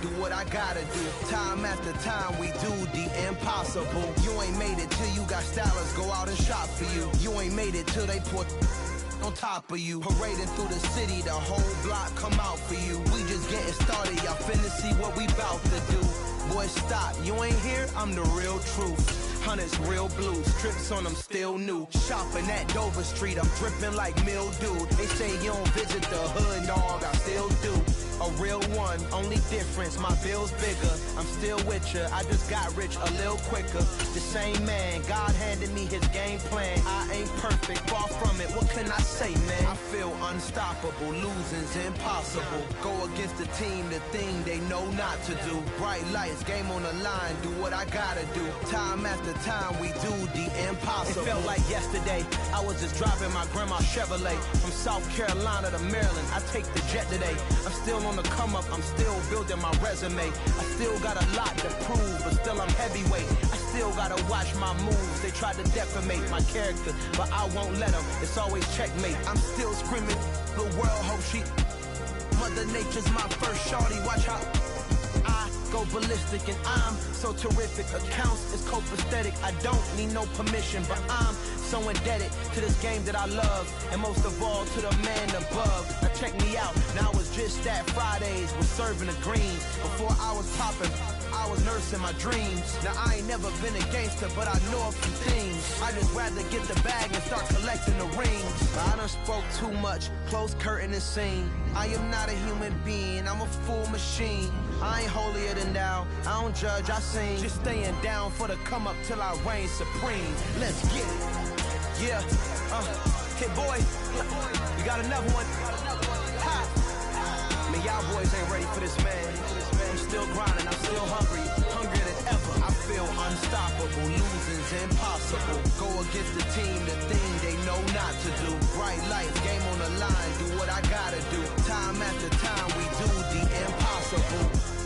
do what I gotta do. Time after time we do the impossible. You ain't made it till you got stylists go out and shop for you. You ain't made it till they put on top of you. Parading through the city, the whole block come out for you. We just getting started, y'all finna see what we bout to do. Boy, stop, you ain't here, I'm the real truth. Hunters, real blue, strips on them still new. Shopping at Dover Street, I'm dripping like mildew. They say you don't visit the hood, dog, I still do. A real one, only difference, my bill's bigger. I'm still with ya, I just got rich a little quicker. The same man, God handed me his game plan. I ain't perfect, far from it, what can I say, man? I feel unstoppable, losing's impossible. Go against the team, the thing they know not to do. Bright lights, game on the line, do what I gotta do. Time after time, we do the impossible. It felt like yesterday, I was just driving my grandma's Chevrolet. From South Carolina to Maryland, I take the jet today. I'm still on the come up, I'm still building my resume. I still got a lot to prove, but still I'm heavyweight. I still gotta watch my moves, they tried to defamate my character, but I won't let them, it's always checkmate. I'm still screaming, the world hope she Mother Nature's my first shorty, watch how I go ballistic and I'm so terrific. Accounts is copacetic, I don't need no permission, but I'm so indebted to this game that I love, and most of all to the man above. Now check me out, now I was just at Fridays, was serving the greens. Before I was popping, I was nursing my dreams. Now I ain't never been a gangster, but I know a few things. I just rather get the bag and start collecting the rings. But I done spoke too much, close curtain and scene. I am not a human being, I'm a full machine. I ain't holier than thou, I don't judge, I sing. Just staying down for the come up till I reign supreme. Let's get it. Yeah, Hit Boy, we got another one. Ha! Man, y'all boys ain't ready for this, man. I'm still grinding, I'm still hungry, hungrier than ever. I feel unstoppable, losing's impossible. Go against the team, the thing they know not to do. Bright lights, game on the line, do what I gotta do. Time after time, we do the impossible.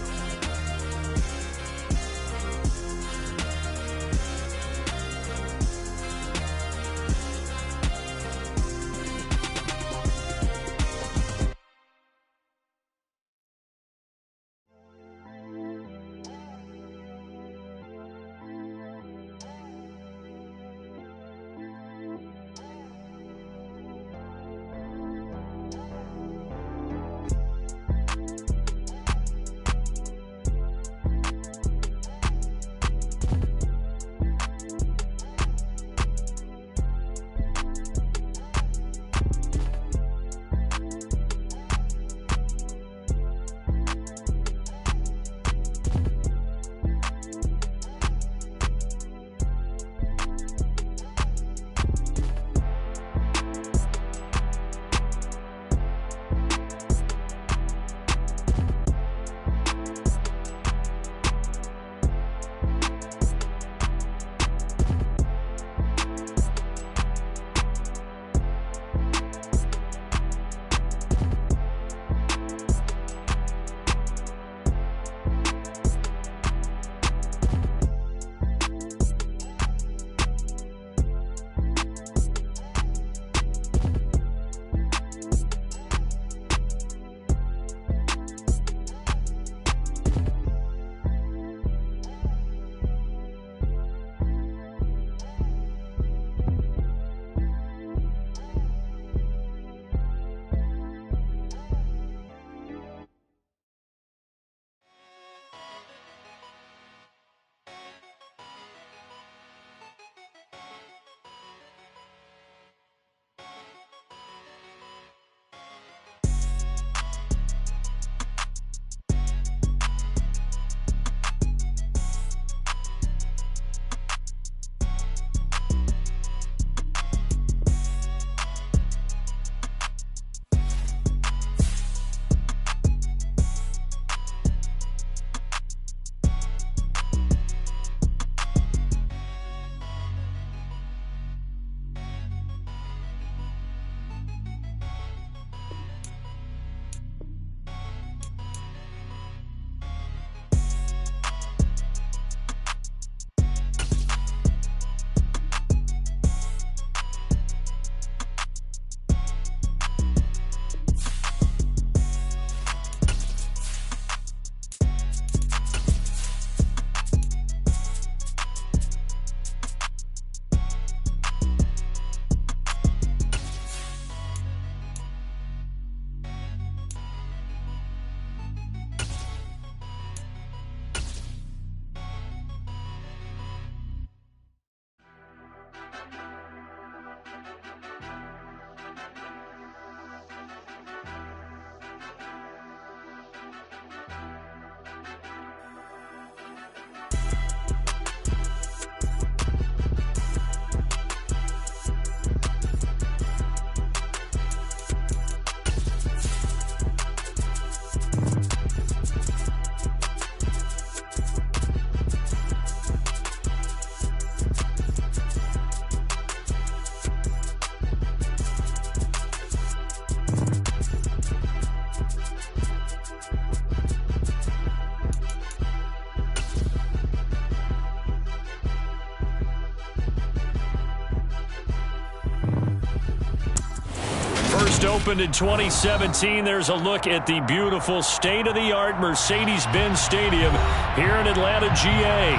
First opened in 2017. There's a look at the beautiful state-of-the-art Mercedes-Benz Stadium here in Atlanta, GA.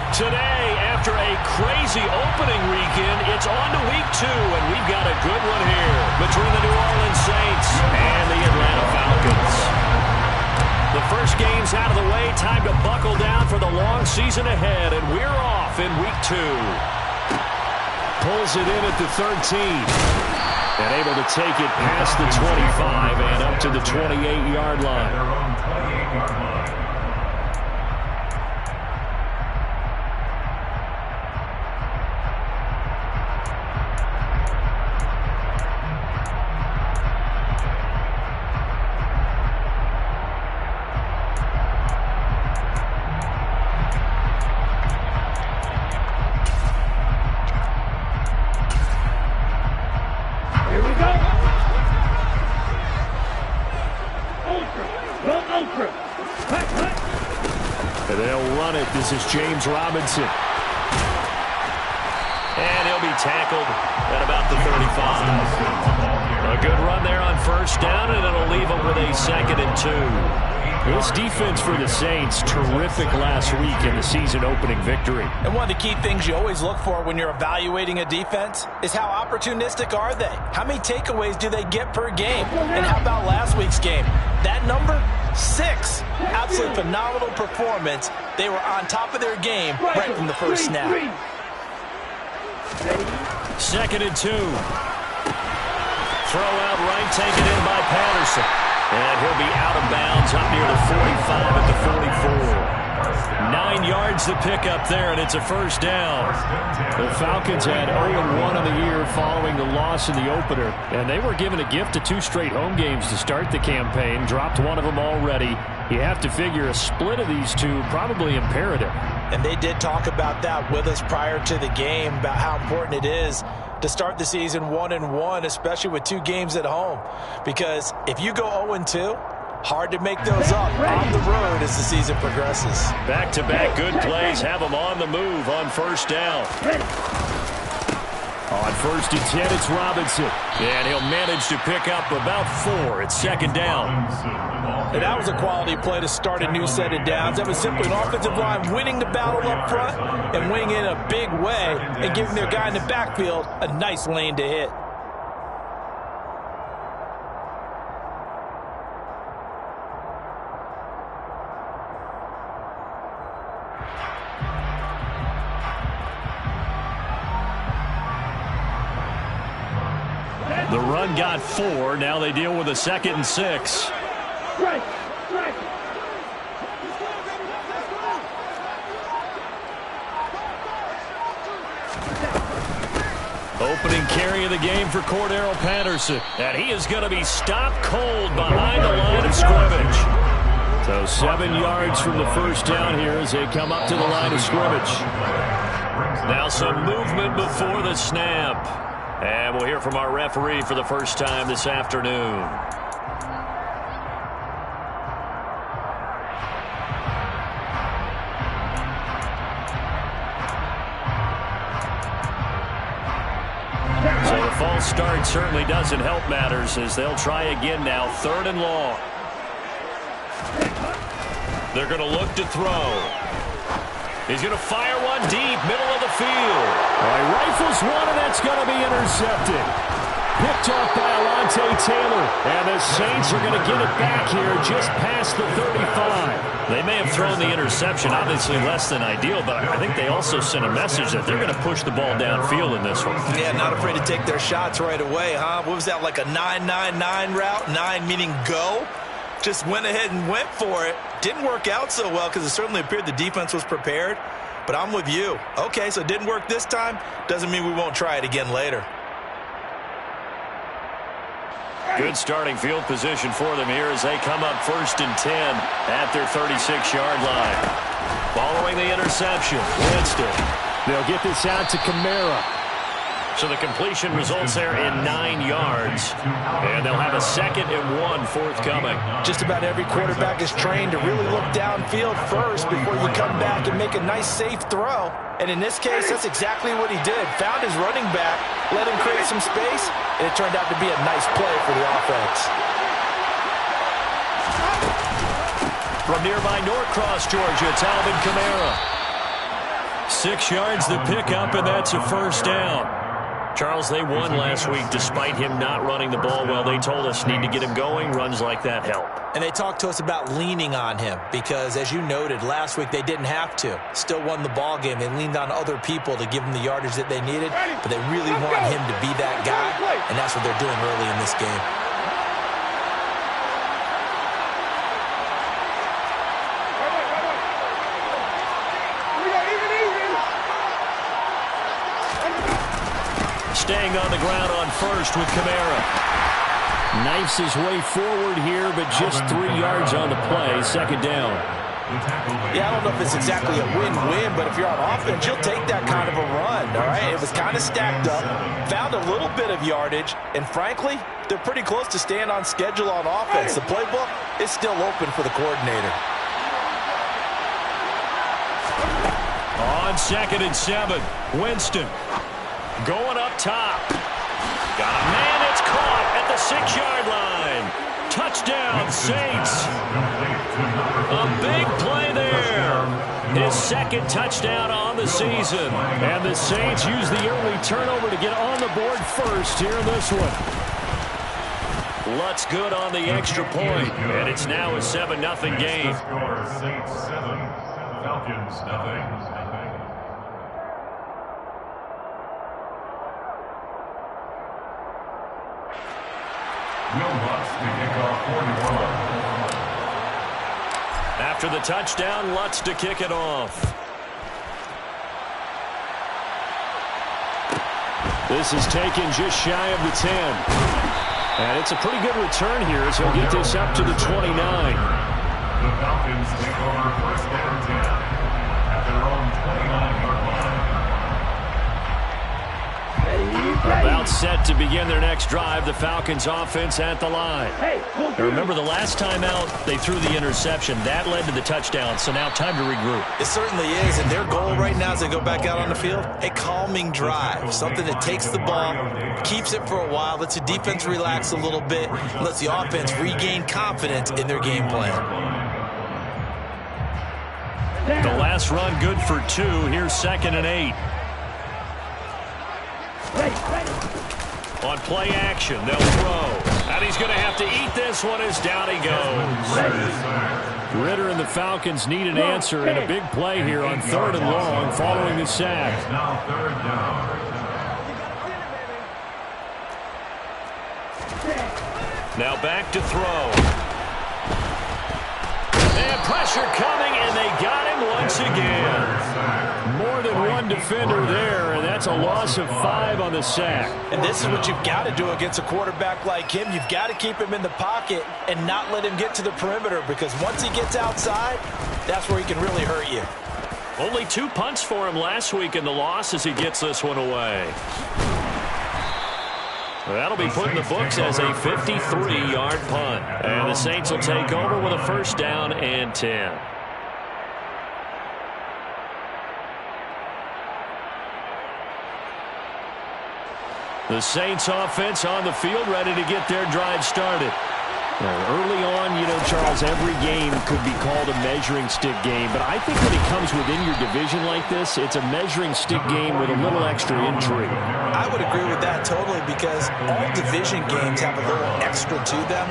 Today, after a crazy opening weekend, it's on to week 2, and we've got a good one here between the New Orleans Saints and the Atlanta Falcons. The first game's out of the way. Time to buckle down for the long season ahead, and we're off in week 2. Pulls it in at the 13. And able to take it past the 25 and up to the 28-yard line. And they'll run it. This is James Robinson. And he'll be tackled at about the 35. A good run there on first down, and it'll leave them with a 2nd and 2. This defense for the Saints, terrific last week in the season-opening victory. And one of the key things you always look for when you're evaluating a defense is how opportunistic are they? How many takeaways do they get per game? And how about last week's game? That number, 6. Absolutely phenomenal performance. They were on top of their game right from the first snap. 2nd and 2. Throw out right, taken in by Patterson. And he'll be out of bounds up near the 45 at the 44. 9 yards to pick up there, and it's a first down. The Falcons had 0-1 on the year following the loss in the opener, and they were given a gift of 2 straight home games to start the campaign. Dropped one of them already. You have to figure a split of these two probably imperative. And they did talk about that with us prior to the game, about how important it is to start the season 1-1, especially with 2 games at home. Because if you go 0-2, hard to make those up on the road as the season progresses. Back-to-back good plays have them on the move on first down. On 1st and 10, it's Robinson. And he'll manage to pick up about 4. It's 2nd down. And that was a quality play to start a new set of downs. That was simply an offensive line winning the battle up front and winning in a big way and giving their guy in the backfield a nice lane to hit. The run got 4. Now they deal with a 2nd and 6. Opening carry of the game for Cordero Patterson. And he is going to be stopped cold behind the line of scrimmage. So 7 yards from the first down here as they come up to the line of scrimmage. Now some movement before the snap. And we'll hear from our referee for the first time this afternoon. So the false start certainly doesn't help matters as they'll try again now. 3rd and long. They're going to look to throw. He's going to fire one deep, middle of the field. He rifles one, and that's going to be intercepted. Picked off by Alontae Taylor. And the Saints are going to get it back here just past the 35. They may have thrown the interception, obviously less than ideal, but I think they also sent a message that they're going to push the ball downfield in this one. Yeah, not afraid to take their shots right away, huh? What was that, like a 9-9-9 route? 9 meaning go? Just went ahead and went for it. Didn't work out so well because it certainly appeared the defense was prepared. But I'm with you. Okay, so it didn't work this time. Doesn't mean we won't try it again later. Good starting field position for them here as they come up 1st and 10 at their 36-yard line. Following the interception, Winston. They'll get this out to Kamara. So the completion results there in 9 yards. And they'll have a 2nd and 1 forthcoming. Just about every quarterback is trained to really look downfield first before you come back and make a nice, safe throw. And in this case, that's exactly what he did. Found his running back, let him create some space, and it turned out to be a nice play for the offense. From nearby Norcross, Georgia, it's Alvin Kamara. 6 yards the pickup, and that's a first down. Charles, they won last week despite him not running the ball well. They told us need to get him going. Runs like that help. And they talked to us about leaning on him because, as you noted, last week they didn't have to. Still won the ball game. They leaned on other people to give them the yardage that they needed, but they really want him to be that guy, and that's what they're doing early in this game. Staying on the ground on first with Kamara. Knifes his way forward here, but just 3 yards on the play. 2nd down. Yeah, I don't know if it's exactly a win-win, but if you're on offense, you'll take that kind of a run, all right? It was kind of stacked up, found a little bit of yardage, and frankly, they're pretty close to staying on schedule on offense. The playbook is still open for the coordinator. On 2nd and 7, Winston. Going up top. Got a man that's caught at the 6-yard line. Touchdown, Saints. A big play there. His 2nd touchdown on the season. And the Saints use the early turnover to get on the board first here in this one. Lutz good on the extra point. And it's now a 7-0 game. Saints 7, Falcons nothing. After the touchdown, Lutz to kick it off. This is taken just shy of the 10. And it's a pretty good return here as he'll get this up to the 29. The Falcons take over 1st and 10 at their own 29-yard line. About set to begin their next drive, the Falcons offense at the line. Now remember, the last time out, they threw the interception. That led to the touchdown, so now time to regroup. It certainly is, and their goal right now as they go back out on the field, a calming drive, something that takes the ball, keeps it for a while, lets the defense relax a little bit, and lets the offense regain confidence in their game plan. The last run good for 2. Here's 2nd and 8. On play action, they'll throw. And he's going to have to eat this one as down he goes. Ritter and the Falcons need an answer and a big play here on 3rd and long following the sack. Now 3rd down. Now back to throw. And pressure coming, and they got him once again. More than one defender there, and that's a loss of 5 on the sack. And this is what you've got to do against a quarterback like him. You've got to keep him in the pocket and not let him get to the perimeter, because once he gets outside, that's where he can really hurt you. Only 2 punts for him last week in the loss as he gets this one away. That'll be put in the books as a 53-yard punt. And the Saints will take over with a 1st down and 10. The Saints offense on the field, ready to get their drive started. Early on, you know, Charles, every game could be called a measuring stick game, but I think when it comes within your division like this, it's a measuring stick game with a little extra intrigue. I would agree with that totally, because all division games have a little extra to them.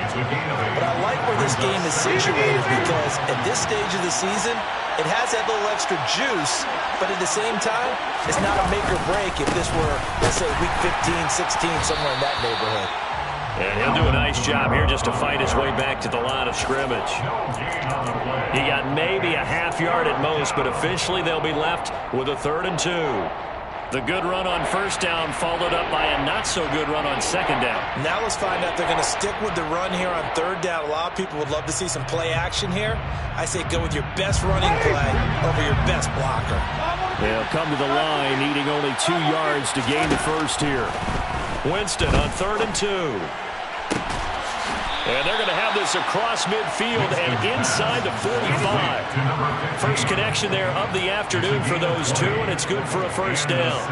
But I like where this game is situated, because at this stage of the season, it has that little extra juice, but at the same time, it's not a make or break if this were, let's say, week 15, 16, somewhere in that neighborhood. And he'll do a nice job here just to fight his way back to the line of scrimmage. He got maybe a half yard at most, but officially they'll be left with a 3rd and 2. The good run on 1st down followed up by a not-so-good run on 2nd down. Now let's find out if they're going to stick with the run here on 3rd down. A lot of people would love to see some play action here. I say go with your best running play over your best blocker. They'll come to the line, needing only 2 yards to gain the first here. Winston on 3rd and 2. And they're going to have this across midfield and inside the 45. First connection there of the afternoon for those two, and it's good for a first down.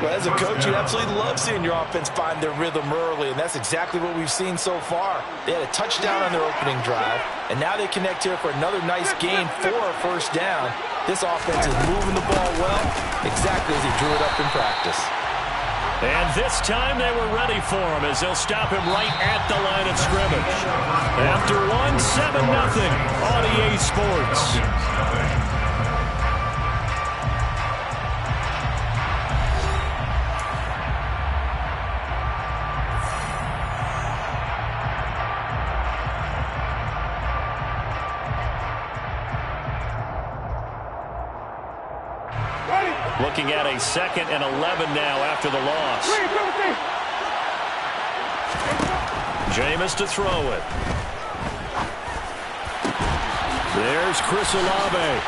Well, as a coach, you absolutely love seeing your offense find their rhythm early, and that's exactly what we've seen so far. They had a touchdown on their opening drive, and now they connect here for another nice gain for a first down. This offense is moving the ball well, exactly as he drew it up in practice. And this time they were ready for him as they'll stop him right at the line of scrimmage. After 7-0 on EA Sports. Looking at a 2nd and 11 now after the loss. Jameis to throw it. There's Chris Olave.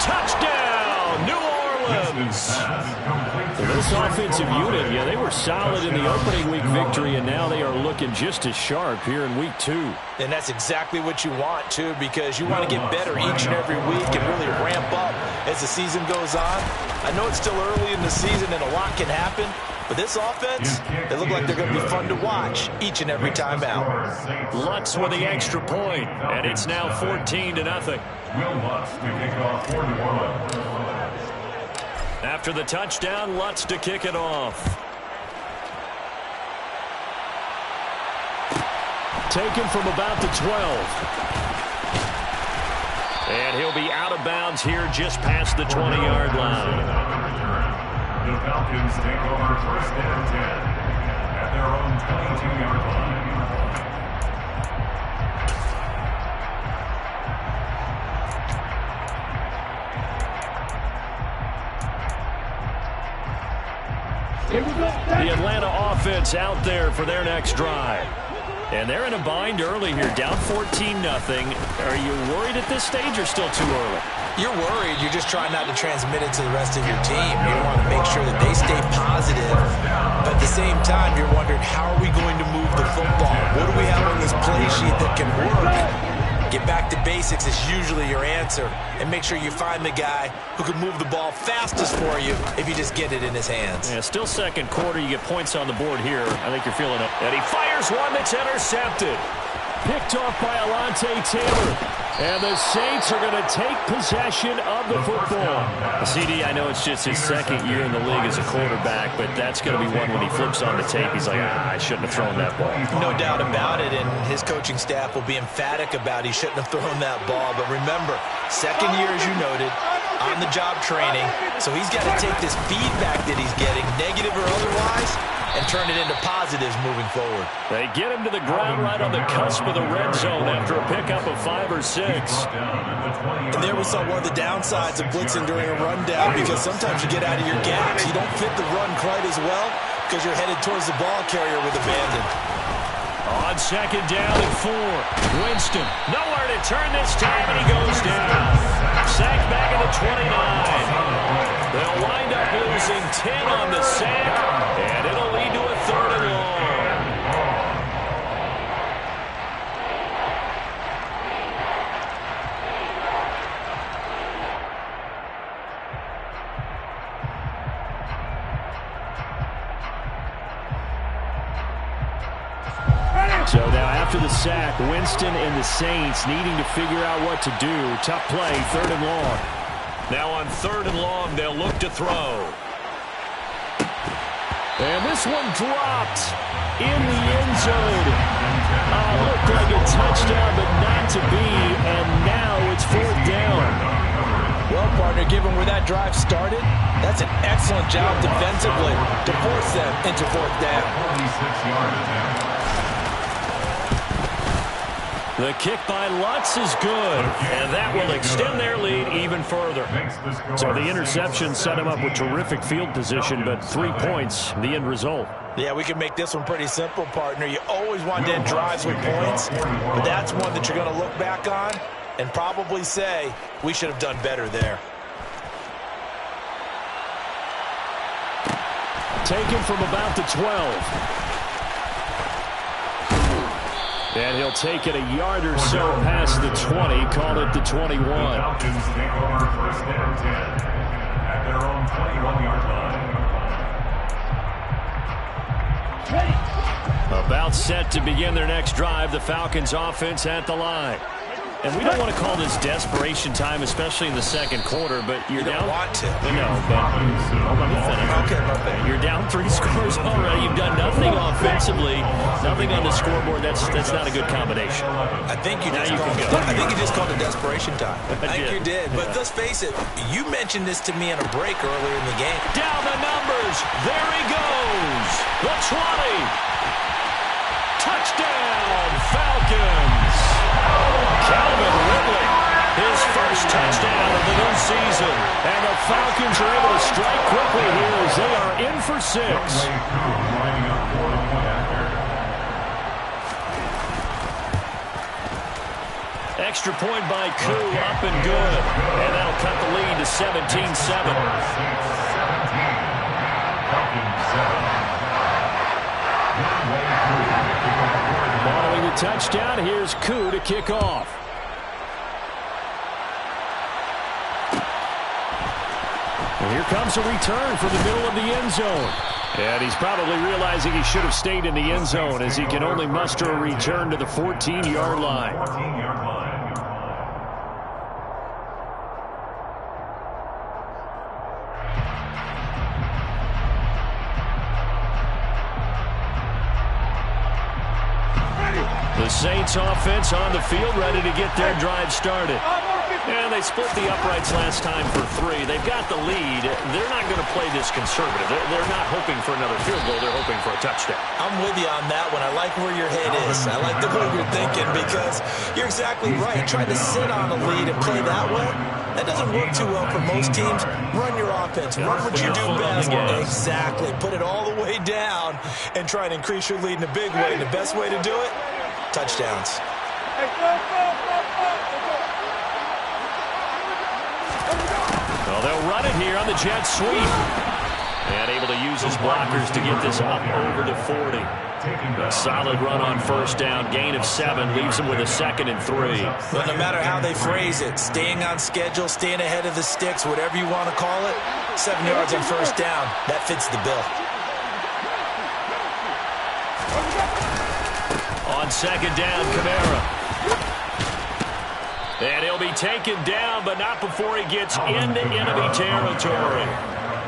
Touchdown, New Orleans. This offensive unit, yeah, they were solid in the opening week victory, and now they are looking just as sharp here in week 2. And that's exactly what you want, too, because you want to get better each and every week and really ramp up as the season goes on. I know it's still early in the season and a lot can happen, but this offense, they look like they're going to be fun to watch each and every time out. Lutz with the extra point, and it's now 14-0. Will Lutz to kick off for New Orleans. After the touchdown, Lutz to kick it off. Taken from about the 12. And he'll be out of bounds here just past the 20-yard line. The Falcons take over 1st and 10 at their own 22-yard line. The Atlanta offense out there for their next drive. And they're in a bind early here, down 14-0. Are you worried at this stage or still too early? You're worried. You're just trying not to transmit it to the rest of your team. You want to make sure that they stay positive. But at the same time, you're wondering, how are we going to move the football? What do we have on this play sheet that can work? Get back to basics is usually your answer. And make sure you find the guy who can move the ball fastest for you if you just get it in his hands. Yeah, still second quarter. You get points on the board here. I think you're feeling it. And he fires one that's intercepted. Picked off by Alontae Taylor. And the Saints are going to take possession of the football. CD, I know it's just his second year in the league as a quarterback, but that's going to be one when he flips on the tape. He's like, I shouldn't have thrown that ball. No doubt about it, and his coaching staff will be emphatic about he shouldn't have thrown that ball. But remember, second year, as you noted, on-the-job training, so he's got to take this feedback that he's getting, negative or otherwise, and turn it into positives moving forward. They get him to the ground right on the cusp of the red zone after a pickup of 5 or 6. And there we saw one of the downsides of blitzing during a rundown, because sometimes you get out of your gaps. You don't fit the run quite as well because you're headed towards the ball carrier with abandon. On 2nd down and 4. Winston, nowhere to turn this time, and he goes down. Sacked back at the 29. They'll wind up losing 10 on the sack, and it'll lead to a 3rd and long. So now after the sack, Winston and the Saints needing to figure out what to do. Tough play, 3rd and long. Now on 3rd and long, they'll look to throw. And this one dropped in the end zone. Looked like a touchdown, but not to be. And now it's 4th down. Well, partner, given where that drive started, that's an excellent job defensively to force them into 4th down. 46-yard attempt. The kick by Lutz is good, and that will extend their lead even further. So the interception set him up with terrific field position, but 3 points, the end result. Yeah, we can make this one pretty simple, partner. You always want to end drives with points, but that's one that you're going to look back on and probably say, we should have done better there. taken from about the 12. And he'll take it a yard or so past the 20, call it the 21. The Falcons take over first and 10 at their own 21-yard line. About set to begin their next drive, the Falcons offense at the line. And we don't want to call this desperation time, especially in the second quarter, but you're down. You don't want to. No, but let me finish. Okay, okay. You're down 3 scores already. You've done nothing offensively, nothing on the scoreboard. That's not a good combination. I think you just called it desperation time. I think you did. But let's face it, you mentioned this to me in a break earlier in the game. Down the numbers. There he goes. The 20. Touchdown, Falcons. Calvin Ridley, his first touchdown of the new season. And the Falcons are able to strike quickly here as they are in for 6. Extra point by Koo, up and good. And that'll cut the lead to 17-7. Following the touchdown, here's Koo to kick off. And here comes a return from the middle of the end zone. And he's probably realizing he should have stayed in the end zone as he can only muster a return to the 14-yard line. The Saints offense on the field, ready to get their drive started. And they split the uprights last time for 3. They've got the lead. They're not going to play this conservative. They're not hoping for another field goal. They're hoping for a touchdown. I'm with you on that one. I like where your head is. I like the way you're thinking because you're exactly right. Trying to sit on a lead and play that way, that doesn't work too well for most teams. Run your offense. Run what you do best. Exactly. Put it all the way down and try and increase your lead in a big way. And the best way to do it, touchdowns. Well, they'll run it here on the jet sweep. And able to use his blockers to get this up over the 40. A solid run on first down. Gain of 7 leaves him with a 2nd and 3. Well, no matter how they phrase it, staying on schedule, staying ahead of the sticks, whatever you want to call it, 7 yards on first down, that fits the bill. On second down, Kamara. And he'll be taken down, but not before he gets into enemy territory.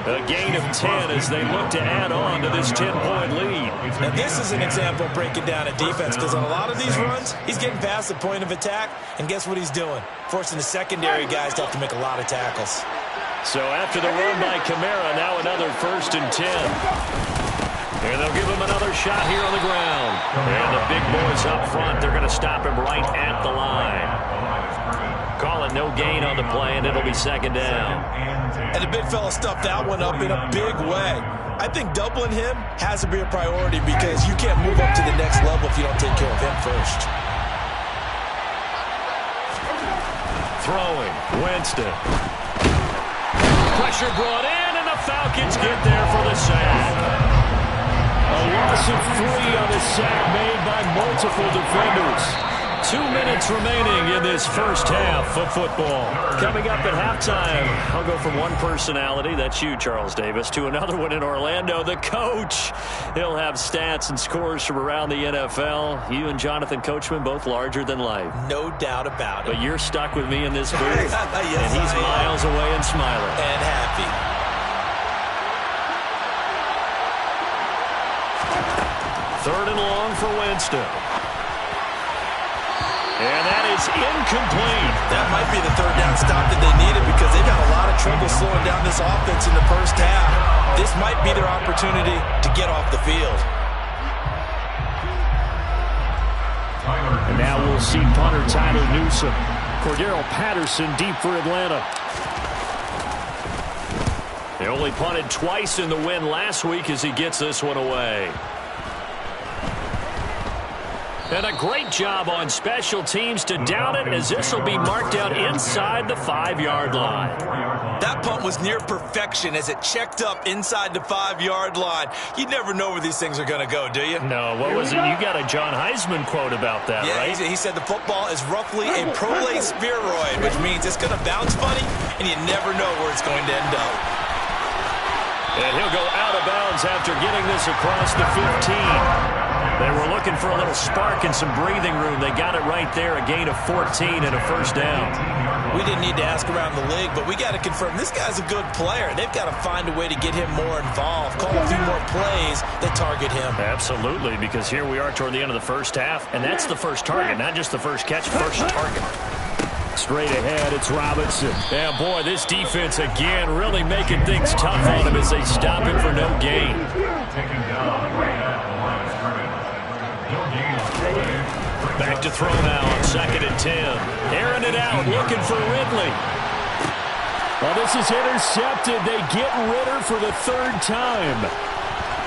A gain of 10 as they look to add on to this 10-point lead. Now, this is an example of breaking down a defense because on a lot of these runs, he's getting past the point of attack, and guess what he's doing? Forcing the secondary guys to have to make a lot of tackles. So after the run by Kamara, now another 1st and 10. And they'll give him another shot here on the ground. And the big boys up front, they're going to stop him right at the line. Call it no gain on the play, and it'll be 2nd down. And the big fella stuffed that one up in a big way. I think doubling him has to be a priority because you can't move up to the next level if you don't take care of him first. Throwing, Winston. Pressure brought in, and the Falcons get there for the sack. A loss of 3 on the sack made by multiple defenders. 2 minutes remaining in this first half of football. Coming up at halftime, I'll go from one personality, that's you, Charles Davis, to another one in Orlando, the coach. He'll have stats and scores from around the NFL. You and Jonathan Coachman, both larger than life. No doubt about it. But you're stuck with me in this booth, Yes, and he's miles away and smiling. And happy. Third and long for Winston. And that is incomplete. That might be the 3rd down stop that they needed because they've got a lot of trouble slowing down this offense in the first half. This might be their opportunity to get off the field. And now we'll see punter Tyler Newsome. Cordero Patterson deep for Atlanta. They only punted twice in the win last week as he gets this one away. And a great job on special teams to down it, as this will be marked out inside the 5-yard line. That punt was near perfection as it checked up inside the 5-yard line. You never know where these things are going to go, do you? No, what was it? You got a John Heisman quote about that, yeah, right? He said the football is roughly a prolate spheroid, which means it's going to bounce funny, and you never know where it's going to end up. And he'll go out of bounds after getting this across the 15. They were looking for a little spark and some breathing room. They got it right there, a gain of 14 and a first down. We didn't need to ask around the league, but we got to confirm this guy's a good player. They've got to find a way to get him more involved, call a few more plays that target him. Absolutely, because here we are toward the end of the first half, and that's the first target, not just the first catch, first target. Straight ahead, it's Robinson. And boy, this defense again really making things tough on him as they stop him for no gain. Taken down right at the line of scrimmage. No gain on play. Back to throw now on 2nd and 10. Airing it out, looking for Ridley. Well, this is intercepted. They get Ritter for the 3rd time.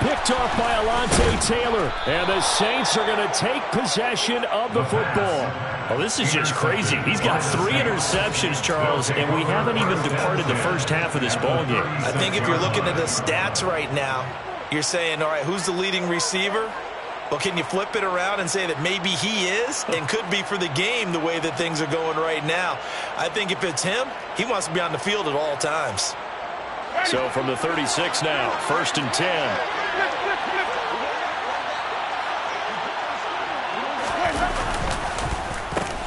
Picked off by Alontae Taylor. And the Saints are going to take possession of the football. Oh, this is just crazy. He's got 3 interceptions, Charles, and we haven't even departed the first half of this ball game. I think if you're looking at the stats right now, you're saying, all right, who's the leading receiver? Well, can you flip it around and say that maybe he is and could be for the game the way that things are going right now? I think if it's him, he wants to be on the field at all times. So from the 36 now, 1st and 10.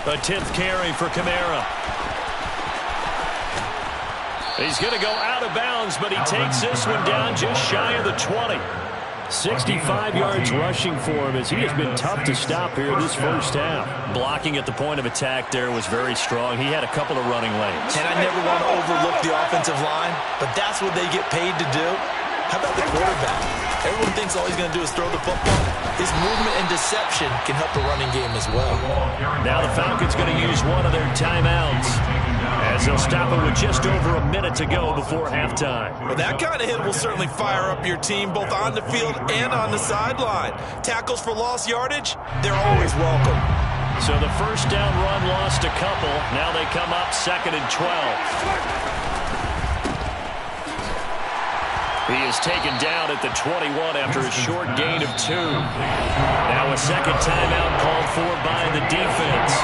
A 10th carry for Kamara. He's going to go out of bounds, but he takes this one down just shy of the 20. 65 yards rushing for him as he has been tough to stop here this first half. Blocking at the point of attack there was very strong. He had a couple of running lanes. And I never want to overlook the offensive line, but that's what they get paid to do. How about the quarterback? Everyone thinks all he's going to do is throw the football. His movement and deception can help the running game as well. Now the Falcons going to use one of their timeouts as they'll stop it with just over a minute to go before halftime. Well, that kind of hit will certainly fire up your team both on the field and on the sideline. Tackles for lost yardage, they're always welcome. So the first down run lost a couple. Now they come up 2nd and 12. He is taken down at the 21 after a short gain of 2. Now a second timeout called for by the defense,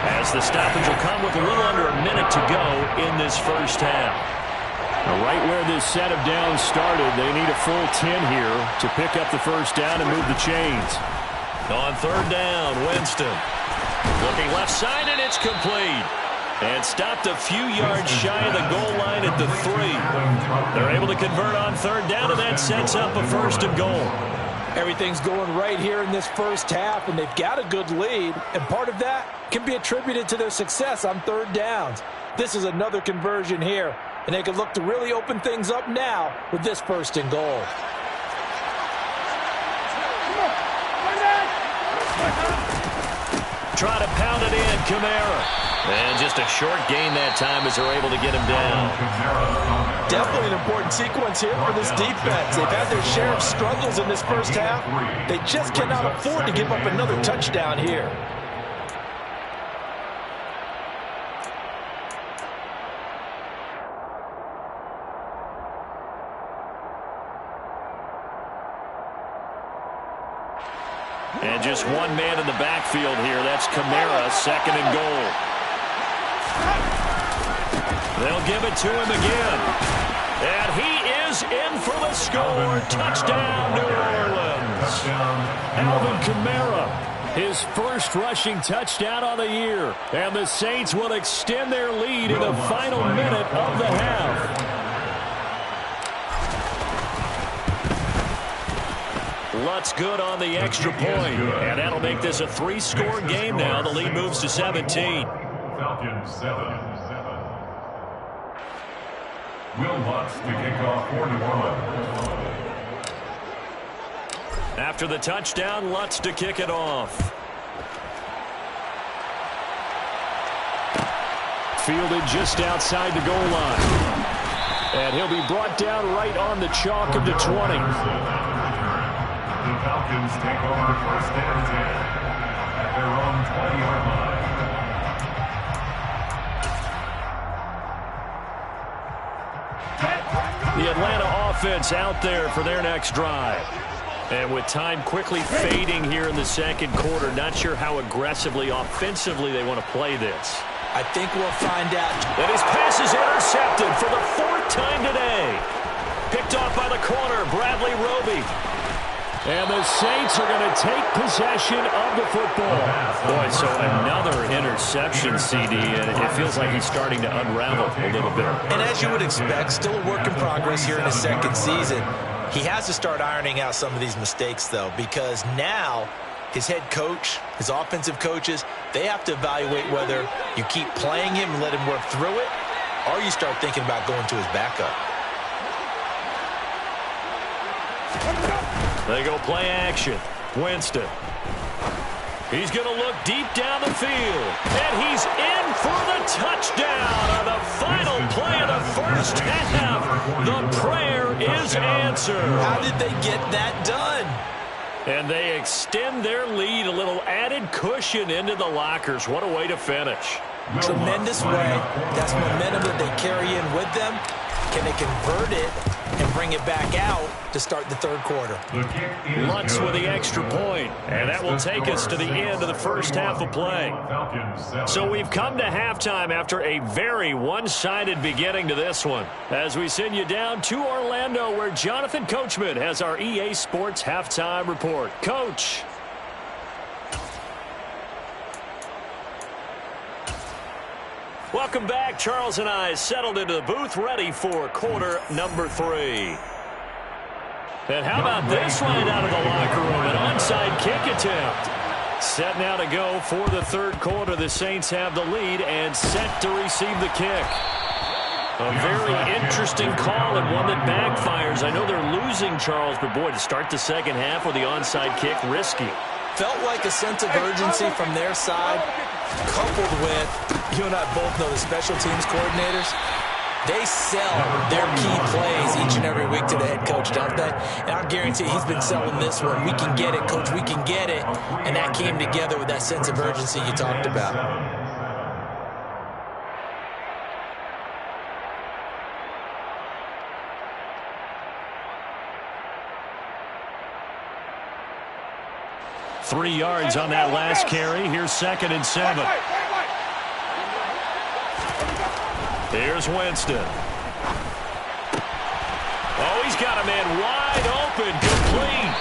as the stoppage will come with a little under a minute to go in this first half. Right where this set of downs started, they need a full 10 here to pick up the first down and move the chains. On 3rd down, Winston. Looking left side, and it's complete. And stopped a few yards shy of the goal line at the 3. They're able to convert on 3rd down, and that sets up a 1st and goal. Everything's going right here in this first half, and they've got a good lead. And part of that can be attributed to their success on 3rd downs. This is another conversion here, and they can look to really open things up now with this 1st and goal. Try to pound it in, Kamara. And just a short gain that time as they're able to get him down. Definitely an important sequence here for this defense. They've had their share of struggles in this first half. They just cannot afford to give up another touchdown here. And just one man in the backfield here. That's Kamara, 2nd and goal. They'll give it to him again. And he is in for the score. Touchdown, New Orleans. Alvin Kamara, his first rushing touchdown on the year. And the Saints will extend their lead in the final minute of the half. Lutz good on the extra point. And that'll make this a 3-score game now. The lead moves to 17. Falcons 7. Will Lutz to kick off for New Orleans. After the touchdown, Lutz to kick it off. Fielded just outside the goal line. And he'll be brought down right on the chalk of the 20. The Falcons take over 1st and 10. 20-yard line. The Atlanta offense out there for their next drive. And with time quickly fading here in the second quarter, not sure how aggressively, offensively they want to play this. I think we'll find out. And his pass is intercepted for the fourth time today. Picked off by the corner, Bradley Roby. And the Saints are going to take possession of the football. Boy, so another interception, CD, and it feels like he's starting to unravel a little bit. And as you would expect, still a work in progress here in his second season. He has to start ironing out some of these mistakes, though, because now his head coach, his offensive coaches, they have to evaluate whether you keep playing him and let him work through it, or you start thinking about going to his backup. They go play action. Winston. He's going to look deep down the field. And he's in for the touchdown on the final play of the first half. The prayer is answered. How did they get that done? And they extend their lead, a little added cushion into the lockers. What a way to finish. Tremendous way. That's momentum that they carry in with them. Can they convert it and bring it back out to start the third quarter? Lutz with the extra point, and that will take us to the end of the first half of play. So we've come to halftime after a very one-sided beginning to this one, as we send you down to Orlando, where Jonathan Coachman has our EA Sports halftime report. Coach. Welcome back. Charles and I settled into the booth, ready for quarter number 3. And how about this right out of the locker room? An onside kick attempt. Set now to go for the third quarter. The Saints have the lead and set to receive the kick. A very interesting call and one that backfires. I know they're losing, Charles, but boy, to start the second half with the onside kick, risky. Felt like a sense of urgency from their side, coupled with, you and I both know the special teams coordinators, they sell their key plays each and every week to the head coach, don't they? And I guarantee he's been selling this one. We can get it, coach, we can get it. And that came together with that sense of urgency you talked about. Three yards on that last carry. Here's 2nd and 7. Here's Winston. Oh, he's got a man wide open, complete.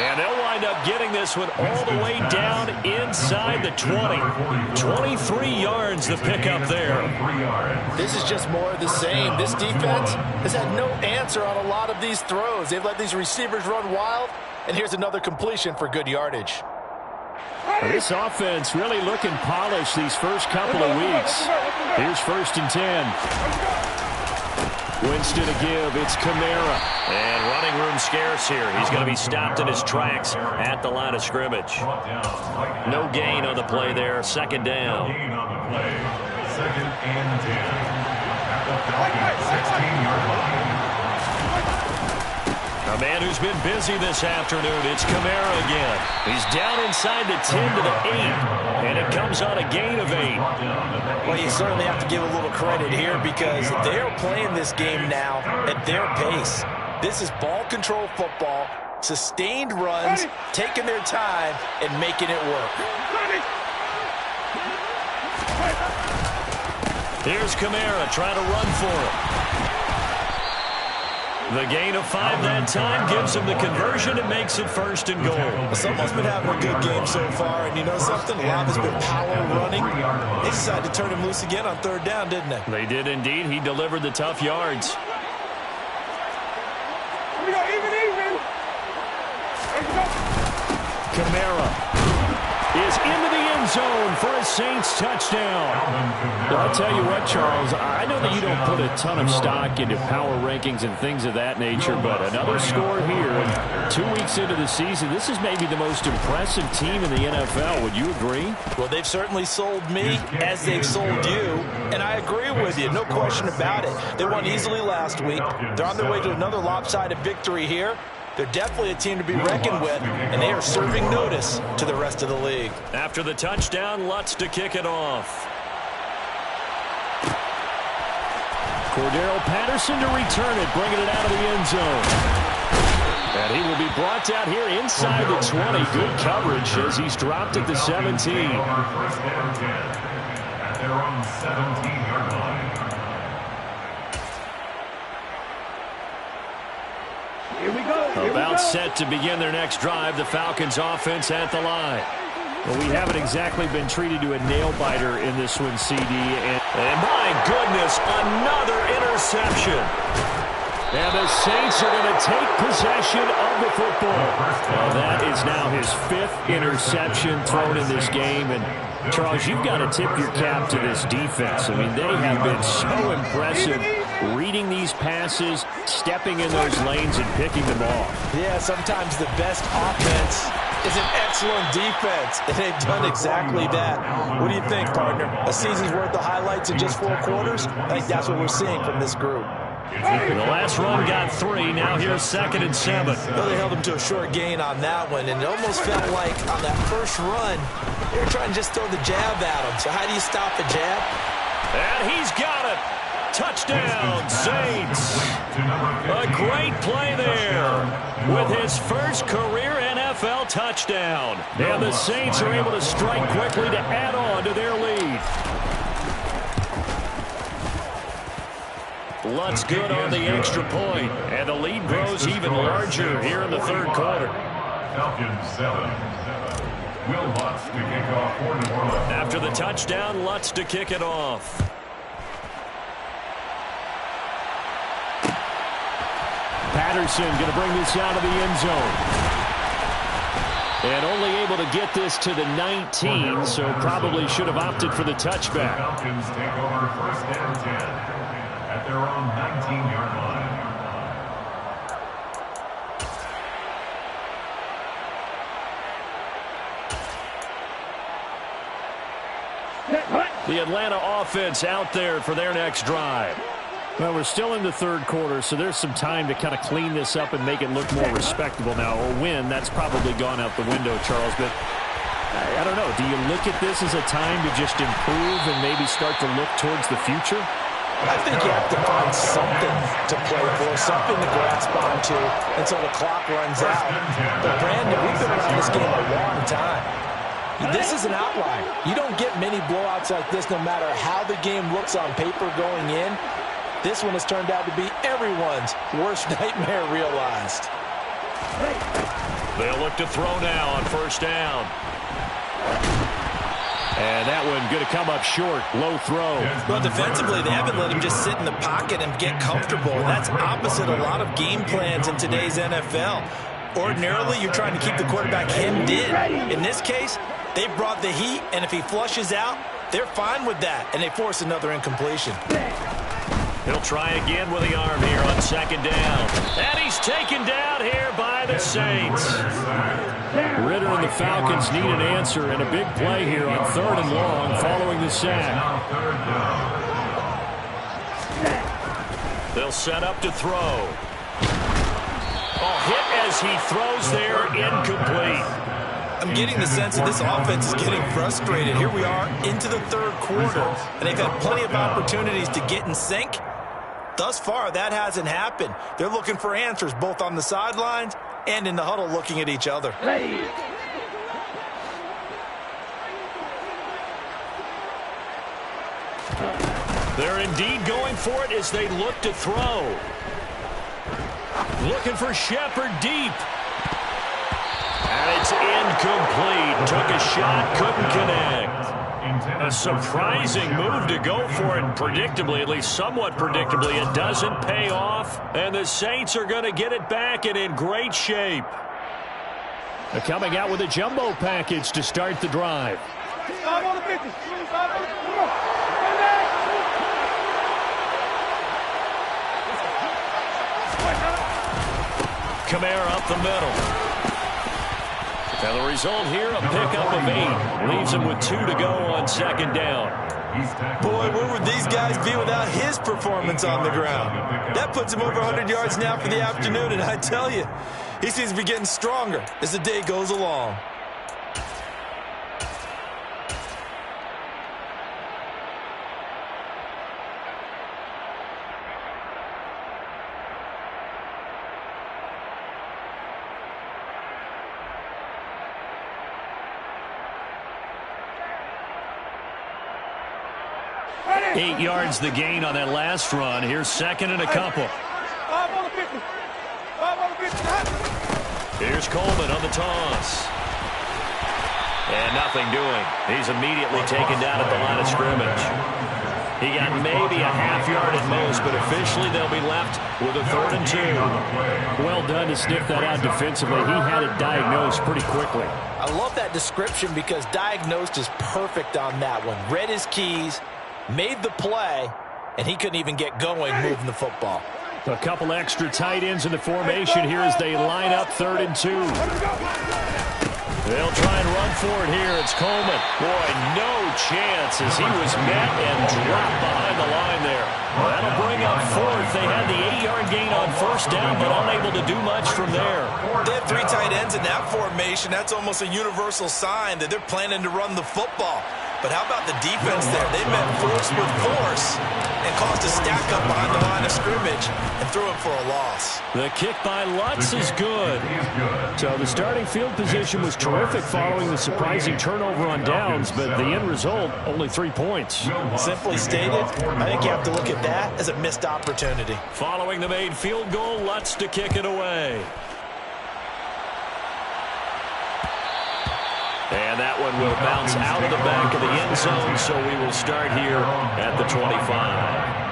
And they'll wind up getting this one all the way down inside the 20. 23 yards the pickup there. This is just more of the same. This defense has had no answer on a lot of these throws. They've let these receivers run wild. And here's another completion for good yardage. This offense really looking polished these first couple of weeks. Here's 1st and 10. Winston to give. It's Kamara. And running room scarce here. He's going to be stopped in his tracks at the line of scrimmage. No gain on the play there. 2nd down. 2nd and 10. At the Falcons' 16-yard line. A man who's been busy this afternoon, it's Kamara again. He's down inside the 10 to the 8, and it comes on a gain of 8. Well, you certainly have to give a little credit here because they're playing this game now at their pace. This is ball control football, sustained runs, taking their time, and making it work. Here's Kamara trying to run for it. The gain of 5 that time gives him the conversion and makes it 1st and goal. Someone's been having a good game so far, and you know something? Lava's been power running. They decided to turn him loose again on 3rd down, didn't they? They did indeed. He delivered the tough yards. Kamara is into the end zone for a Saints touchdown. Well, I'll tell you what, Charles, I know that you don't put a ton of stock into power rankings and things of that nature, but another score here, and 2 weeks into the season, this is maybe the most impressive team in the NFL. Would you agree? Well, they've certainly sold me as they've sold you, and I agree with you, no question about it. They won easily last week. They're on their way to another lopsided victory here. They're definitely a team to be reckoned with, and they are serving notice to the rest of the league. After the touchdown, Lutz to kick it off. Cordero Patterson to return it, bringing it out of the end zone. And he will be brought down here inside the 20. Good coverage as he's dropped at the 17. First down 10 at their own 17-yard line. Here we go. About set to begin their next drive. The Falcons offense at the line. Well, we haven't exactly been treated to a nail-biter in this one, CD. And my goodness, another interception. And the Saints are going to take possession of the football. Well, that is now his 5th interception thrown in this game. And, Charles, you've got to tip your cap to this defense. I mean, they have been so impressive reading these passes, stepping in those lanes, and picking them off. Yeah, sometimes the best offense is an excellent defense, and they've done exactly that. What do you think, partner? A season's worth of highlights in just 4 quarters? I think that's what we're seeing from this group. The last run got 3. Now here's 2nd and 7. Well, they held him to a short gain on that one, and it almost felt like on that first run, they were trying to just throw the jab at him. So how do you stop the jab? And he's got it. Touchdown, Saints. A great play there with his first career NFL touchdown. And the Saints are able to strike quickly to add on to their lead. Lutz good on the extra point, and the lead grows even larger here in the 3rd quarter. Falcons 7. Will Lutz to kick off for New Orleans. After the touchdown, Lutz to kick it off. Patterson going to bring this out of the end zone. And only able to get this to the 19, so probably should have opted for the touchback. Falcons take over 1st down 10 at their own 19-yard line. The Atlanta offense out there for their next drive. Well, we're still in the 3rd quarter, so there's some time to kind of clean this up and make it look more respectable now. Or win, that's probably gone out the window, Charles. But I don't know. Do you look at this as a time to just improve and maybe start to look towards the future? I think you have to find something to play for, something to grasp onto until the clock runs out. But, Brandon, we've been around this game a long time. This is an outlier. You don't get many blowouts like this no matter how the game looks on paper going in. This one has turned out to be everyone's worst nightmare realized. They'll look to throw now on 1st down. And that one going to come up short. Low throw. Well, defensively, they haven't let him just sit in the pocket and get comfortable. And that's opposite a lot of game plans in today's NFL. Ordinarily, you're trying to keep the quarterback hemmed in. In this case, they brought the heat, and if he flushes out, they're fine with that, and they force another incompletion. He'll try again with the arm here on 2nd down. And he's taken down here by the Saints. Ritter and the Falcons need an answer, and a big play here on 3rd and long following the sack. They'll set up to throw. Oh, hit as he throws there, incomplete. I'm getting the sense that this offense is getting frustrated. Here we are into the 3rd quarter, and they've had plenty of opportunities to get in sync. Thus far, that hasn't happened. They're looking for answers both on the sidelines and in the huddle looking at each other. They're indeed going for it as they look to throw. Looking for Shepard deep. And it's incomplete. Took a shot, couldn't connect. A surprising move to go for it. Predictably, at least somewhat predictably, it doesn't pay off. And the Saints are going to get it back and in great shape. They're coming out with a jumbo package to start the drive. Kamara up the middle. And the result here, a pickup of 8. Leaves him with 2 to go on 2nd down. Boy, where would these guys be without his performance on the ground? That puts him over 100 yards now for the afternoon, and I tell you, He seems to be getting stronger as the day goes along. Eight yards the gain on that last run. Here's second and a couple. Here's Coleman on the toss. And nothing doing. He's immediately taken down at the line of scrimmage. He got maybe a half yard at most, but officially they'll be left with a 3rd and 2. Well done to sniff that out defensively. He had it diagnosed pretty quickly. I love that description because diagnosed is perfect on that one. Read his keys, made the play, and he couldn't even get going moving the football. A couple extra tight ends in the formation here as they line up 3rd and 2. They'll try and run for it here. It's Coleman. Boy, no chance as he was met and dropped behind the line there. Well, that'll bring up 4th. They had the 8-yard gain on 1st down, but unable to do much from there. They have 3 tight ends in that formation. That's almost a universal sign that they're planning to run the football. But how about the defense there? They met force with force and caused a stack up behind the line of scrimmage and threw it for a loss. The kick by Lutz is good. So the starting field position was terrific following the surprising turnover on downs, but the end result, only 3 points. Simply stated, I think you have to look at that as a missed opportunity. Following the made field goal, Lutz to kick it away. And that one will bounce out of the back of the end zone, so we will start here at the 25.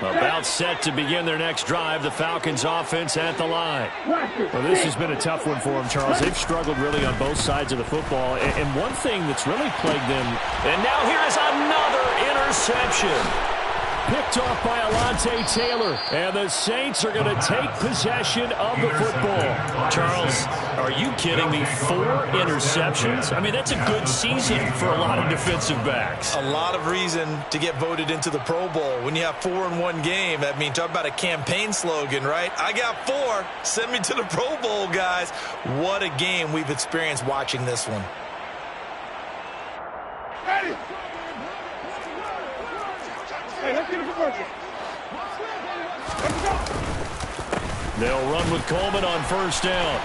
About set to begin their next drive, the Falcons offense at the line. Well, this has been a tough one for them, Charles. They've struggled really on both sides of the football. And one thing that's really plagued them. And now here is another interception. Picked off by Alontae Taylor. And the Saints are going to take possession of the football. Charles, are you kidding me? 4 interceptions? I mean, that's a good season for a lot of defensive backs. A lot of reason to get voted into the Pro Bowl. When you have 4 in one game, I mean, talk about a campaign slogan, right? I got 4. Send me to the Pro Bowl, guys. What a game we've experienced watching this one. Ready? Hey, let's get a conversion. Let's go. They'll run with Coleman on 1st down.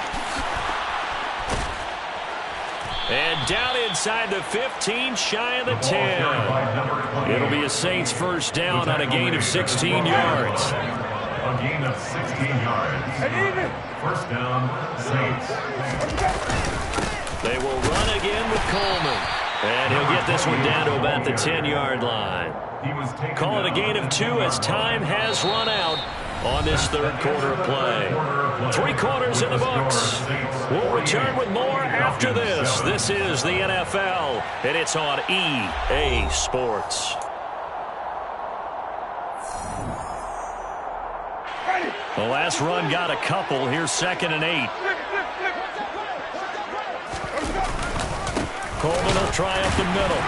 And down inside the 15, shy of the 10. It'll be a Saints 1st down on a gain of 16 yards. A gain of 16 yards. 1st down, Saints. They will run again with Coleman. And he'll get this one down to about the 10-yard line. Call it a gain of 2 as time has run out on this 3rd quarter of play. 3 quarters in the books. We'll return with more after this. This is the NFL, and it's on EA Sports. The last run got a couple. Here's 2nd and 8. Coleman will try up the middle.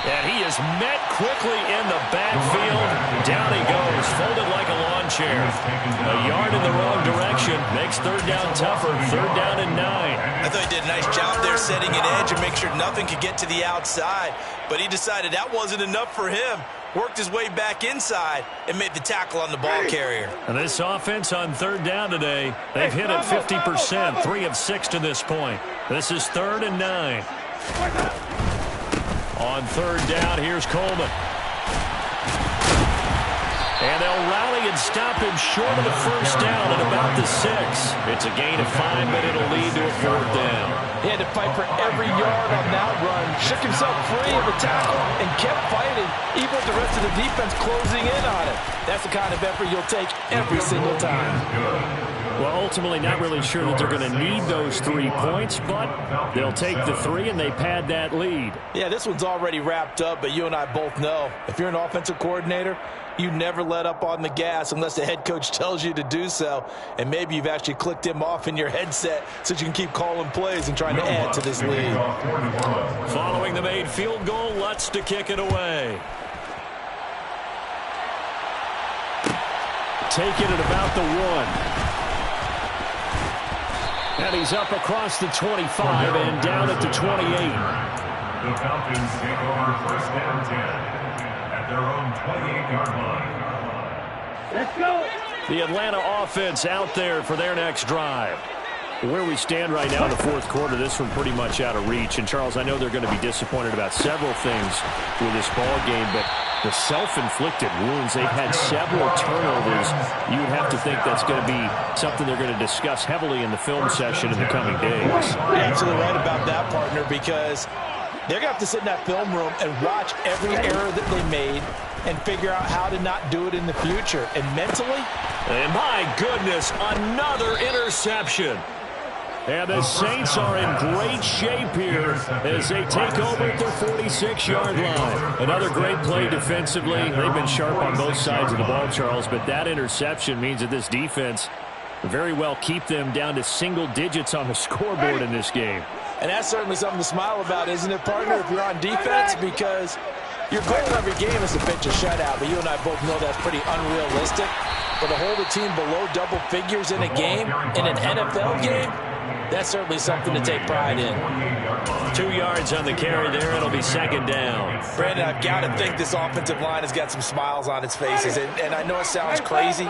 And he is met quickly in the backfield. Down he goes, folded like a lawn chair. A yard in the wrong direction makes 3rd down tougher. 3rd down and 9. I thought he did a nice job there setting an edge and make sure nothing could get to the outside. But he decided that wasn't enough for him. Worked his way back inside and made the tackle on the ball carrier. And this offense on 3rd down today, they've hit it 50%, 3 of 6 to this point. This is 3rd and 9. On 3rd down, here's Coleman. And they'll rally and stop him short of the 1st down at about the 6. It's a gain of 5, but it'll lead to a 4th down. He had to fight for every yard on that run. Shook himself free of the tackle and kept fighting, even with the rest of the defense closing in on it. That's the kind of effort you'll take every single time. Well, ultimately not really sure that they're going to need those 3 points, but they'll take the 3 and they pad that lead. Yeah, this one's already wrapped up, but you and I both know if you're an offensive coordinator, you never let up on the gas unless the head coach tells you to do so. And maybe you've actually clicked him off in your headset so you can keep calling plays and trying to add to this lead. Following the made field goal, Lutz to kick it away. Take it at about the 1. And he's up across the 25 and down at the 28. The Falcons take over first down 10 at their own 28-yard line. Let's go. The Atlanta offense out there for their next drive. Where we stand right now in the fourth quarter, this one pretty much out of reach. And, Charles, I know they're going to be disappointed about several things with this ball game, but the self-inflicted wounds, they've had several turnovers. You would have to think that's going to be something they're going to discuss heavily in the film session in the coming days. You're absolutely right about that, partner, because they're going to have to sit in that film room and watch every error that they made and figure out how to not do it in the future. And mentally, and my goodness, another interception. And the Saints are in great shape here as they take over at their 46-yard line. Another great play defensively. They've been sharp on both sides of the ball, Charles, but that interception means that this defense very well keep them down to single digits on the scoreboard in this game. and that's certainly something to smile about, isn't it, partner, if you're on defense, because your goal every game is to pitch a shutout, but you and I both know that's pretty unrealistic. But to hold a team below double figures in a game, in an NFL game, that's certainly something to take pride in. 2 yards on the carry there. It'll be second down. Brandon, I've got to think this offensive line has got some smiles on its faces. And I know it sounds crazy,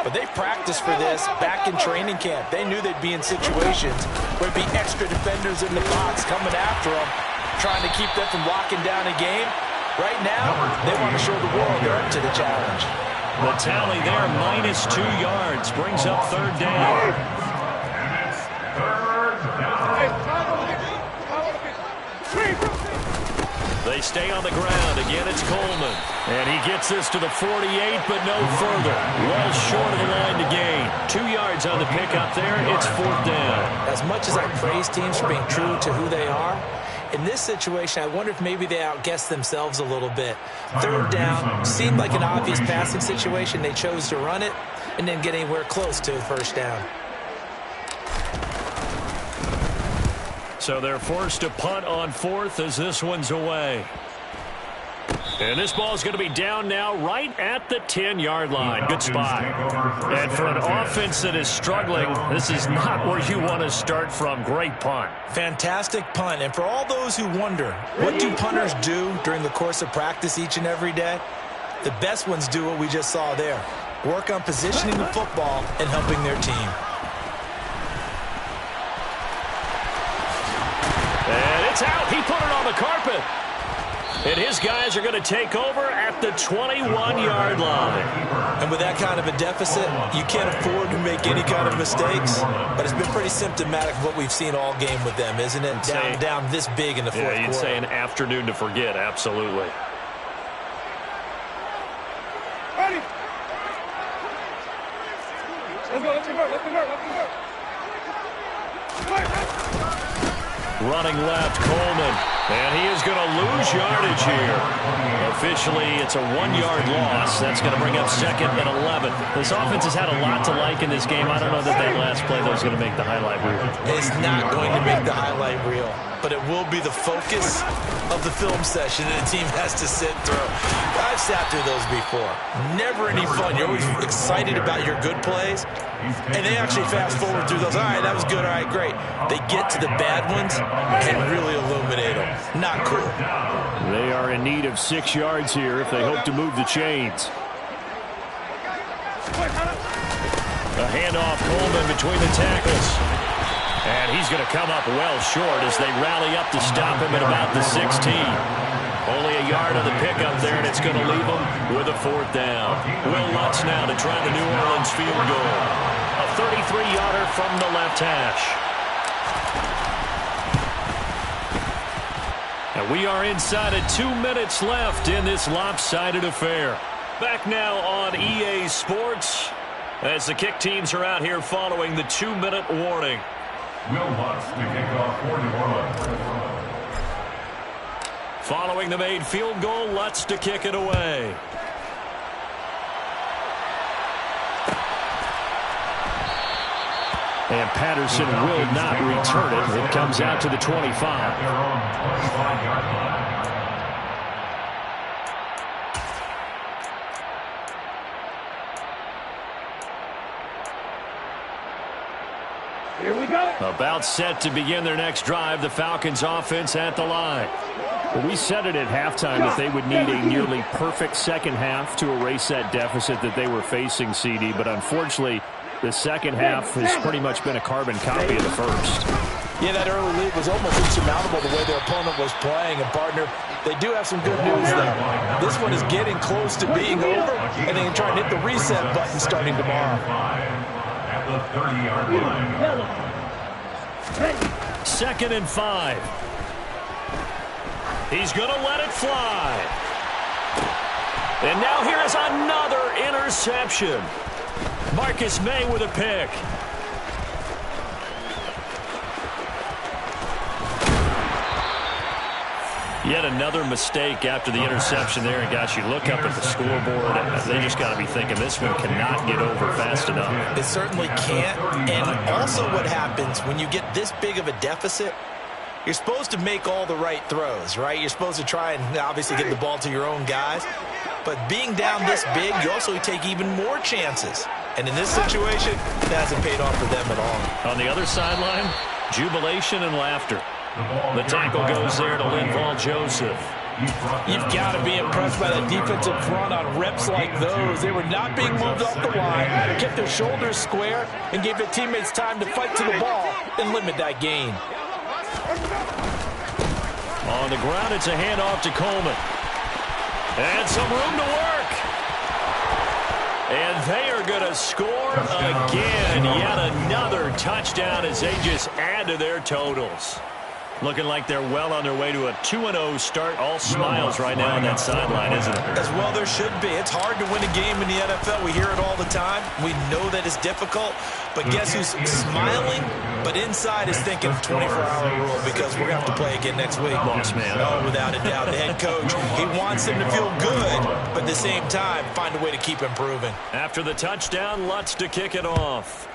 but they've practiced for this back in training camp. They knew they'd be in situations where there'd be extra defenders in the box coming after them, trying to keep them from locking down a game. Right now, they want to show the world they're up to the challenge. The tally there, -2 yards, brings up third down. They stay on the ground. Again, it's Coleman. And he gets this to the 48, but no further. Well short of the line to gain. 2 yards on the pickup there. It's fourth down. As much as I praise teams for being true to who they are, in this situation, I wonder if maybe they outguessed themselves a little bit. Third down seemed like an obvious passing situation. They chose to run it and didn't get anywhere close to a first down. So they're forced to punt on fourth as this one's away. And this ball's going to be down now right at the 10-yard line. Good spot. And for an offense that is struggling, this is not where you want to start from. Great punt. Fantastic punt. And for all those who wonder, what do punters do during the course of practice each and every day? The best ones do what we just saw there. Work on positioning the football and helping their team. And it's out. He put it on the carpet. And his guys are going to take over at the 21-yard line. And with that kind of a deficit, you can't afford to make any kind of mistakes. But it's been pretty symptomatic of what we've seen all game with them, isn't it? Down this big in the fourth quarter. Yeah, you'd say an afternoon to forget. Absolutely. Ready. Let's go, let's convert, let's convert, let's convert. Running left, Coleman. And he is going to lose yardage here. Officially, it's a 1-yard loss. That's going to bring up second and 11. This offense has had a lot to like in this game. I don't know that last play, though, is going to make the highlight reel. It's not going to make the highlight reel, but it will be the focus of the film session that the team has to sit through. I've sat through those before. Never any fun. You're always excited about your good plays, and they actually fast forward through those. All right, that was good. All right, great. They get to the bad ones and really illuminate them. Not cool. They are in need of 6 yards here if they hope to move the chains. A handoff, Coleman between the tackles. And he's going to come up well short as they rally up to stop him at about the 16. Only a yard on the pickup there, and it's going to leave him with a fourth down. Will Lutz now to try the New Orleans field goal. A 33-yarder from the left hash. And we are inside of 2 minutes left in this lopsided affair. Back now on EA Sports. As the kick teams are out here following the 2-minute warning. Will Lutz to kick off for New Orleans. Following the made field goal, Lutz to kick it away. And Patterson will not return it. It comes out to the 25. At their own 25-yard line. Here we go. About set to begin their next drive. The Falcons offense at the line. Well, we said it at halftime that they would need a nearly perfect second half to erase that deficit that they were facing, CD. But unfortunately, the second half has pretty much been a carbon copy of the first. Yeah, that early lead was almost insurmountable the way their opponent was playing. And, partner, they do have some good news there. This one is getting close to being over, and they can try and hit the reset button starting tomorrow. At the 30-yard line. 2nd and 5. He's going to let it fly. And now here is another interception. Marcus May with a pick. Yet another mistake after the interception there. And, gosh, you look up at the scoreboard, and they just got to be thinking this one cannot get over fast enough. It certainly can't. And also what happens when you get this big of a deficit, you're supposed to make all the right throws, right? You're supposed to try and obviously get the ball to your own guys. But being down this big, you also take even more chances. And in this situation, it hasn't paid off for them at all. On the other sideline, jubilation and laughter. The tackle goes there to Linval Joseph. You've got to be impressed by that defensive front on reps like those. They were not being moved off the line, kept their shoulders square, and gave their teammates time to fight to the ball and limit that gain. On the ground, it's a handoff to Coleman. And some room to work. And they are going to score again. Yet another touchdown as they just add to their totals. Looking like they're well on their way to a 2-0 start. All smiles right now on that sideline, isn't it? As well there should be. It's hard to win a game in the NFL. We hear it all the time. We know that it's difficult. But guess who's smiling? But inside is thinking 24-hour rule because we're going to have to play again next week. Boss man. Oh, without a doubt. The head coach, he wants them to feel good, but at the same time, find a way to keep improving. After the touchdown, Lutz to kick it off.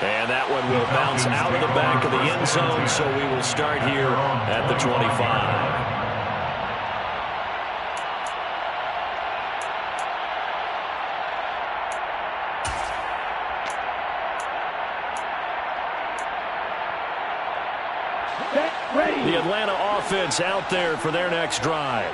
And that one will bounce out of the back of the end zone, so we will start here at the 25. The Atlanta offense out there for their next drive.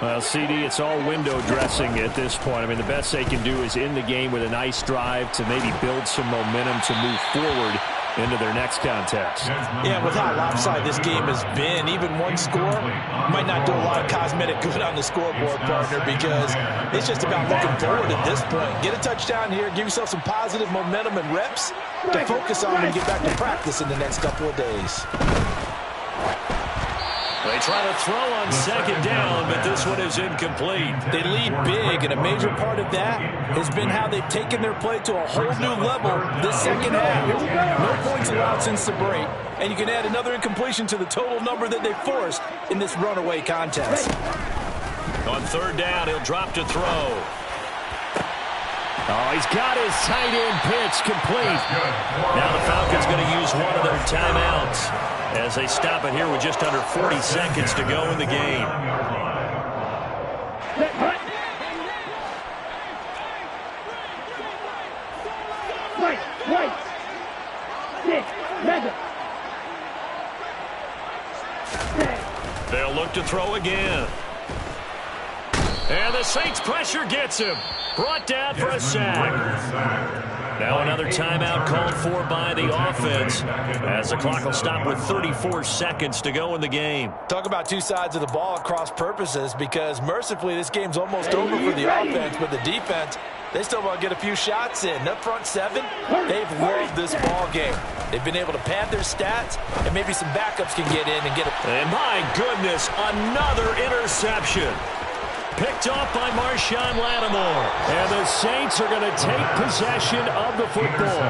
Well, CD, it's all window dressing at this point. I mean, the best they can do is end the game with a nice drive to maybe build some momentum to move forward into their next contest. Yeah, with how lopsided this game has been, even one score might not do a lot of cosmetic good on the scoreboard, partner, because it's just about looking forward at this point. Get a touchdown here, give yourself some positive momentum and reps to focus on and get back to practice in the next couple of days. They try to throw on second down, but this one is incomplete. They lead big, and a major part of that has been how they've taken their play to a whole new level this second half. No points allowed since the break, and you can add another incompletion to the total number that they forced in this runaway contest. On third down, he'll drop to throw. Oh, he's got his tight end pitch complete. Now the Falcons going to use one of their timeouts as they stop it here with just under 40 seconds to go in the game. They'll look to throw again. And the Saints pressure gets him. Brought down for a sack. Now another timeout called for by the offense as the clock will stop with 34 seconds to go in the game. Talk about two sides of the ball at cross purposes, because mercifully this game's almost over for the offense, but the defense, they still want to get a few shots in. Up front seven, they've loved this ball game. They've been able to pad their stats, and maybe some backups can get in and get it. And my goodness, another interception. Picked off by Marshawn Lattimore. And the Saints are going to take possession of the football.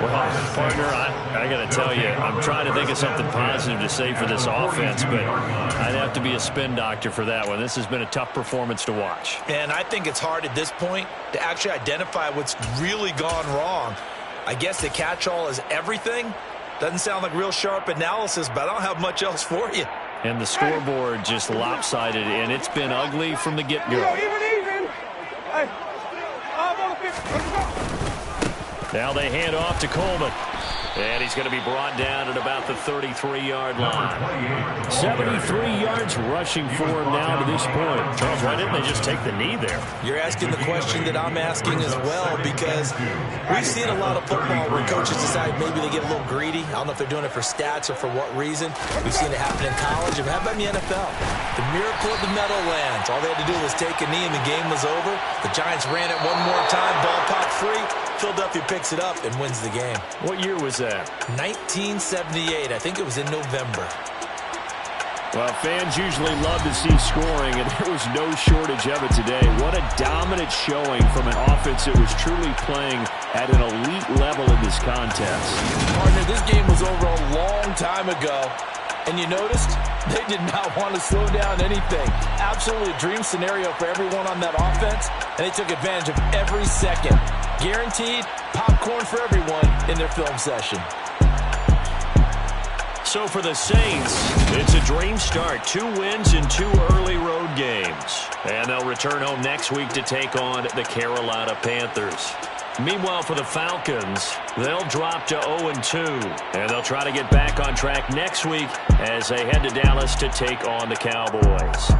Well, partner, I got to tell you, I'm trying to think of something positive to say for this offense, but I'd have to be a spin doctor for that one. This has been a tough performance to watch. And I think it's hard at this point to actually identify what's really gone wrong. I guess the catch-all is everything. Doesn't sound like real sharp analysis, but I don't have much else for you. And the scoreboard just lopsided, and it's been ugly from the get-go. Now they hand off to Coleman. And he's going to be brought down at about the 33-yard line. 73 yards rushing for him now to this point. Charles, why didn't they just take the knee there? You're asking the question that I'm asking as well, because we've seen a lot of football where coaches decide maybe they get a little greedy. I don't know if they're doing it for stats or for what reason. We've seen it happen in college. It happened in the NFL. The miracle of the Meadowlands. All they had to do was take a knee and the game was over. The Giants ran it one more time. Ball popped free. Philadelphia picks it up and wins the game. What year was that? 1978. I think it was in November. Well, fans usually love to see scoring, and there was no shortage of it today. What a dominant showing from an offense that was truly playing at an elite level in this contest. Partner, this game was over a long time ago. And you noticed they did not want to slow down anything. Absolutely a dream scenario for everyone on that offense, and they took advantage of every second. Guaranteed popcorn for everyone in their film session. So for the Saints, it's a dream start. 2 wins in 2 early road games. And they'll return home next week to take on the Carolina Panthers. Meanwhile, for the Falcons, they'll drop to 0-2. And they'll try to get back on track next week as they head to Dallas to take on the Cowboys.